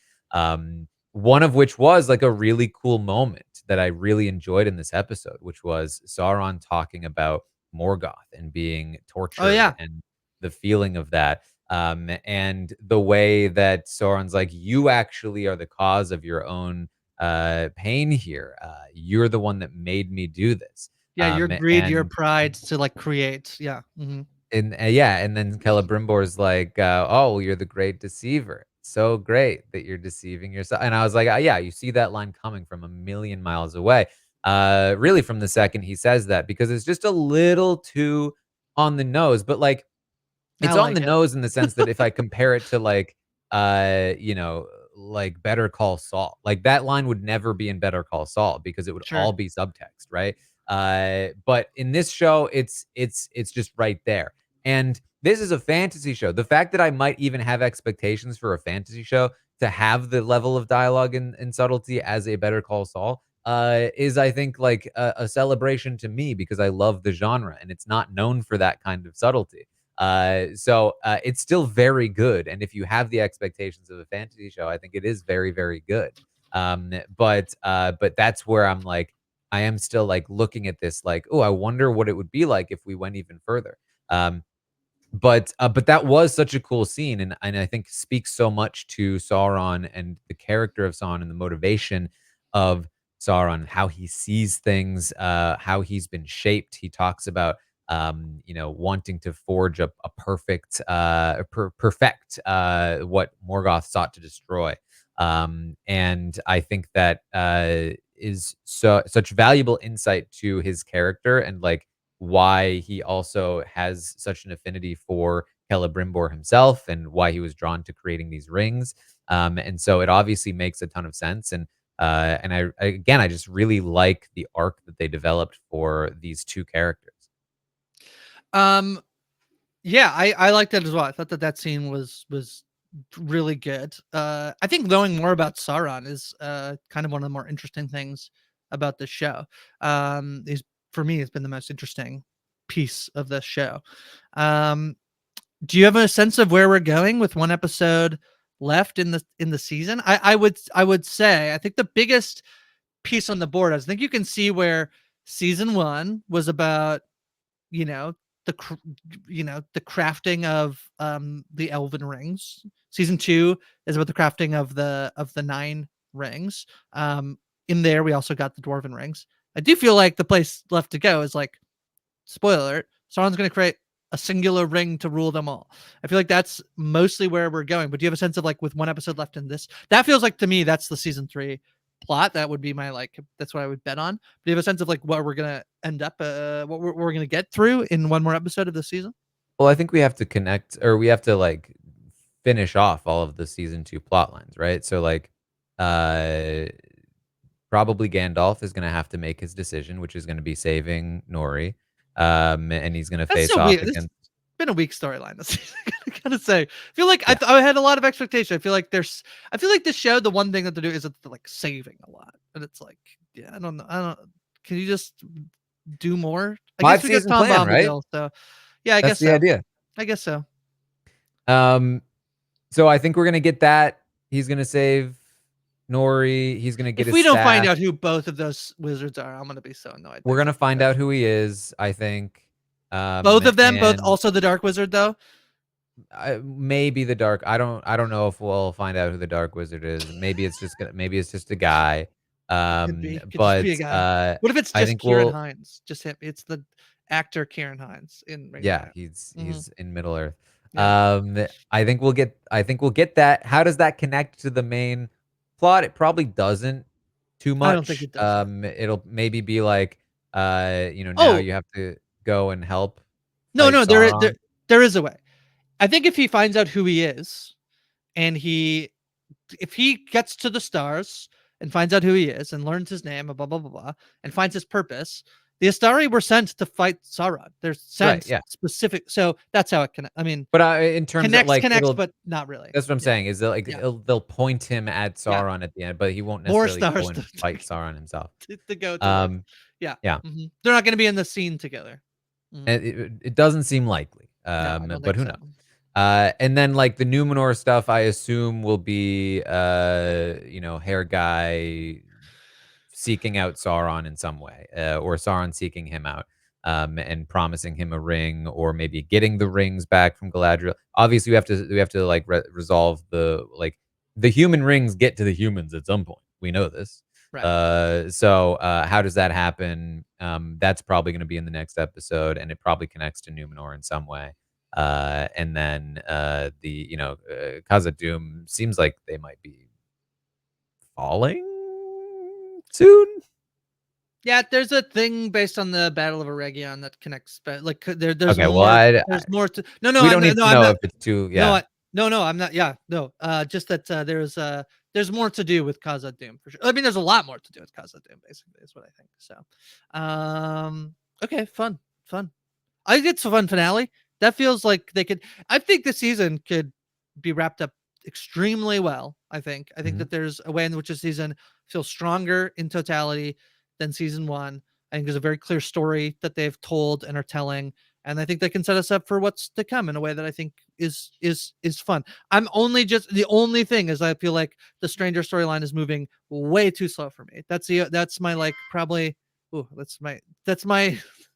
One of which was like a really cool moment that I really enjoyed in this episode, which was Sauron talking about Morgoth and being Oh tortured yeah. and the feeling of that. And the way that Sauron's like, you actually are the cause of your own pain here. You're the one that made me do this. Yeah, your greed, your And pride to like create. Yeah. Hmm. yeah, and then Celebrimbor's like, "Oh, you're the great deceiver. So great that you're deceiving yourself." And I was like, yeah, you see that line coming from a million miles away. Really from the second he says that because it's just a little too on the nose, but like I it's on the like it. nose in the sense that if I compare it to like, uh, you know, like Better Call Saul, like that line would never be in Better Call Saul because it would Sure. all be subtext, right? But in this show, it's just right there. And this is a fantasy show. The fact that I might even have expectations for a fantasy show to have the level of dialogue and subtlety as a Better Call Saul is I think like a celebration to me because I love the genre and it's not known for that kind of subtlety. So it's still very good, and if you have the expectations of a fantasy show, I think it is very, very good. But that's where I'm like, I am still like looking at this like, oh, I wonder what it would be like if we went even further. Um, but that was such a cool scene, and I think speaks so much to Sauron and the character of Sauron and the motivation of Sauron, how he sees things, how he's been shaped. He talks about wanting to forge a perfect perfect what Morgoth sought to destroy. And I think that is such valuable insight to his character and like why he also has such an affinity for Celebrimbor himself and why he was drawn to creating these rings. And so it obviously makes a ton of sense. And again, I just really like the arc that they developed for these two characters. Um, yeah, I liked that as well. I thought that scene was really good. I think knowing more about Sauron is kind of one of the more interesting things about this show. Is for me, it's been the most interesting piece of this show. Um, do you have a sense of where we're going with one episode left in the season? I would say I think the biggest piece on the board. I think you can see where season one was about you know the the crafting of the elven rings. Season two is about the crafting of the nine rings. In there we also got the dwarven rings. I do feel like the place left to go is like, spoiler alert, Sauron's going to create a singular ring to rule them all. I feel like that's mostly where we're going. But do you have a sense of like with one episode left in this? That feels like to me that's the season three plot. That would be my like. That's what I would bet on. Do you have a sense of like what we're gonna end up, what we're gonna get through in one more episode of this season? Well, I think we have to connect or we have to like finish off all of the season two plot lines, right? So like uh probably Gandalf is gonna have to make his decision, which is gonna be saving Nori. And he's gonna That's face so off weird. It's against been a weak storyline this season. I gotta say, I feel like yeah. I had a lot of expectation. I feel like there's, I feel like this show, the one thing that they do is that they're like saving a lot, and it's like, yeah, I don't know, I don't. Can you just do more? I guess we got Five-season Tom plan, right? Bombadil, so yeah, I That's guess the so. idea. I guess so. Um, so I think we're gonna get that. He's gonna save Nori. He's gonna get If his we don't find staff. out who both of those wizards are, I'm gonna be so annoyed We're next gonna find out episode. who he is, I think. Both of them, both And also the Dark Wizard though. maybe the dark. I don't know if we'll find out who the dark wizard is. Maybe it's just a guy. Could be, could just be a But guy. What if it's I just think Kieran we'll. Hines? Just him. It's the actor Kieran Hines in Ring of Yeah, Fire. he's Mhm. he's in Middle Earth. Yeah. I think we'll get that. How does that connect to the main plot? It probably doesn't too I don't think much. it does though. It'll maybe be like, now Oh you have to go and help no, fight no, Sauron. there is a way. I think if he finds out who he is, and if he gets to the stars and finds out who he is and learns his name, blah blah blah blah, and finds his purpose, the Astari were sent to fight Sauron. They're Right, sent yeah. specific. So that's how it can. I mean, But, in terms of, like, connects, it'll but not really. that's what I'm Yeah, saying is that, like, yeah, they'll point him at yeah. Sauron at the end, but he won't More necessarily go stars and fight Sauron himself. to go towards. Um, Yeah, yeah, they're not going to be in the scene together. Mhm. and it doesn't seem likely, No, I don't but think who so. knows? And then, like, the Numenor stuff, I assume will be, hair guy seeking out Sauron in some way, or Sauron seeking him out, and promising him a ring, or maybe getting the rings back from Galadriel. Obviously, we have to like resolve the human rings get to the humans at some point. We know this. Right. So how does that happen? That's probably going to be in the next episode, and it probably connects to Numenor in some way. And then Khazad-dûm seems like they might be falling soon. Yeah, there's a thing based on the Battle of Eregion that connects, but like there's Okay, well, more. There's more to. No, no, we don't need no. to I'm know not. if it's too. No, Yeah. no, I'm not. Yeah, no. Just that there's more to do with Khazad-dûm for sure. I mean, there's a lot more to do with Khazad-dûm. Basically, is what I think. So, okay, fun. I think it's a fun finale. That feels like they could. I think the season could be wrapped up extremely well. I think Mhm. that there's a way in which the season feels stronger in totality than season one. I think there's a very clear story that they've told and are telling, and I think they can set us up for what's to come in a way that I think is fun. I'm only just the only thing is I feel like the Stranger storyline is moving way too slow for me. That's my like probably. Ooh, that's my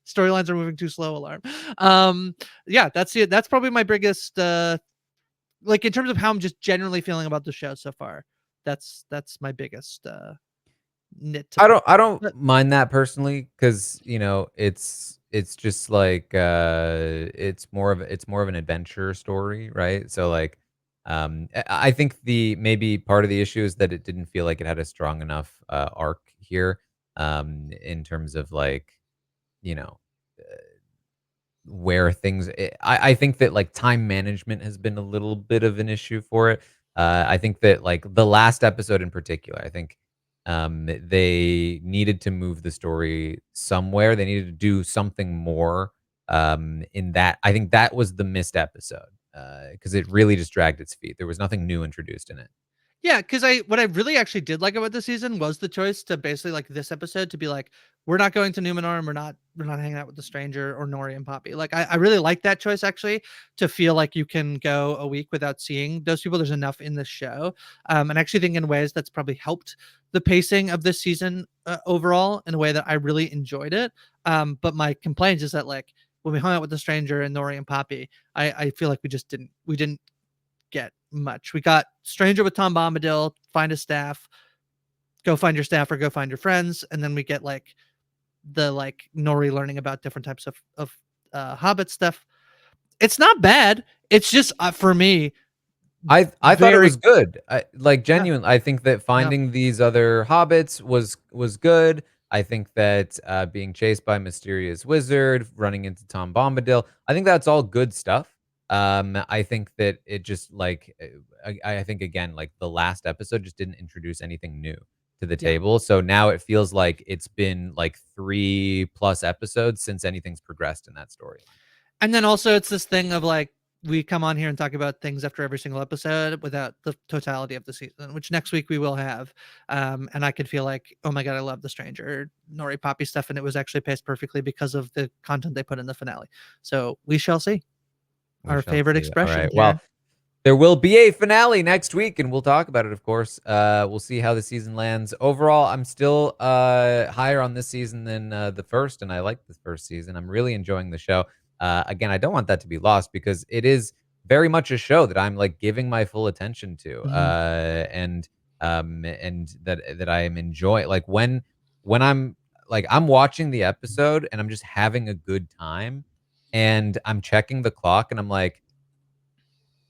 storylines are moving too slow alarm. Yeah, that's it. That's probably my biggest like in terms of how I'm just generally feeling about the show so far. That's my biggest nit to I pick. don't But mind that personally, because it's just like, it's more of an adventure story, right? So, like, I think the maybe part of the issue is that it didn't feel like it had a strong enough, arc here, in terms of, like, you know, where I think that, like, time management has been a little bit of an issue for it. I think that, like, the last episode in particular, I think, they needed to move the story somewhere. They needed to do something more, in that. I think that was the missed episode, because it really just dragged its feet. There was nothing new introduced in it. yeah, because I what I really actually did like about the season was the choice to basically like this episode to be like, we're not going to Numenor and we're not hanging out with the stranger or Nori and Poppy. Like I really like that choice actually to feel like you can go a week without seeing those people. There's enough in the show. And I actually think in ways that's probably helped the pacing of this season overall in a way that I really enjoyed it. But my complaint is that like when we hung out with the stranger and Nori and Poppy, I feel like we didn't get much. We got Stranger with Tom Bombadil, find a staff, go find your staff or go find your friends, and then we get like the like Nori learning about different types of Hobbit stuff. It's not bad. It's just for me I thought it very was good. I like, yeah genuine. I think that yeah finding these other hobbits was good. I think that, being chased by a mysterious wizard, running into Tom Bombadil, I think that's all good stuff. I think that it just, like, I think, again, like, the last episode just didn't introduce anything new to the yeah. table. So now it feels like it's been like 3 plus episodes since anything's progressed in that storyline. And then also it's this thing of like we come on here and talk about things after every single episode without the totality of the season, which next week we will have. And I could feel like, oh my god, I love the Stranger Nori Poppy stuff, and it was actually paced perfectly because of the content they put in the finale. So we shall see. We Our shall favorite see. All expression right. here. Well, There will be a finale next week, and we'll talk about it, of course. We'll see how the season lands. Overall, I'm still higher on this season than the first, and I like the first season. I'm really enjoying the show. Again, I don't want that to be lost because it is very much a show that I'm like giving my full attention to, Mhm. and that I am enjoying. Like when I'm like I'm watching the episode and I'm just having a good time, and I'm checking the clock, and I'm like,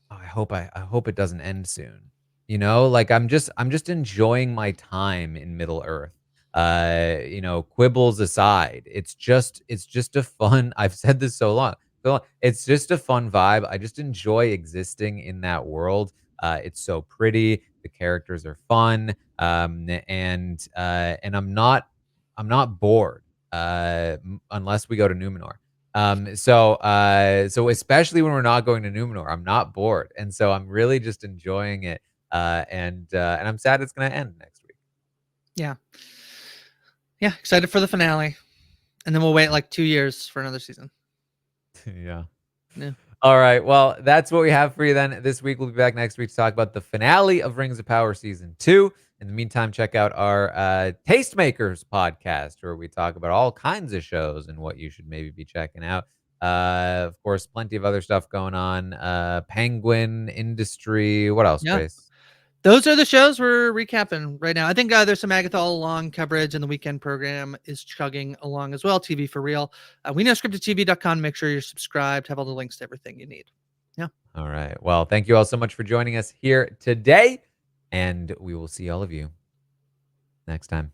oh, I hope it doesn't end soon. You know, like I'm just enjoying my time in Middle Earth. Quibbles aside, it's just a fun I've said this so long. It's just a fun vibe. I just enjoy existing in that world. It's so pretty. The characters are fun. And I'm not bored. Unless we go to Numenor. So especially when we're not going to Numenor, I'm not bored, and so I'm really just enjoying it. And I'm sad it's gonna end next week. Yeah. Yeah, excited for the finale. And then we'll wait like 2 years for another season. Yeah. Yeah. All right. Well, that's what we have for you then this week. We'll be back next week to talk about the finale of Rings of Power season 2. In the meantime, check out our Tastemakers podcast where we talk about all kinds of shows and what you should maybe be checking out. Of course, plenty of other stuff going on. Penguin industry. What else, Yeah. Grace? Those are the shows we're recapping right now. I think there's some Agatha All Along coverage, and the weekend program is chugging along as well. TV for real. We know scriptedtv.com. Make sure you're subscribed. Have all the links to everything you need. Yeah. All right. Well, thank you all so much for joining us here today, and we will see all of you next time.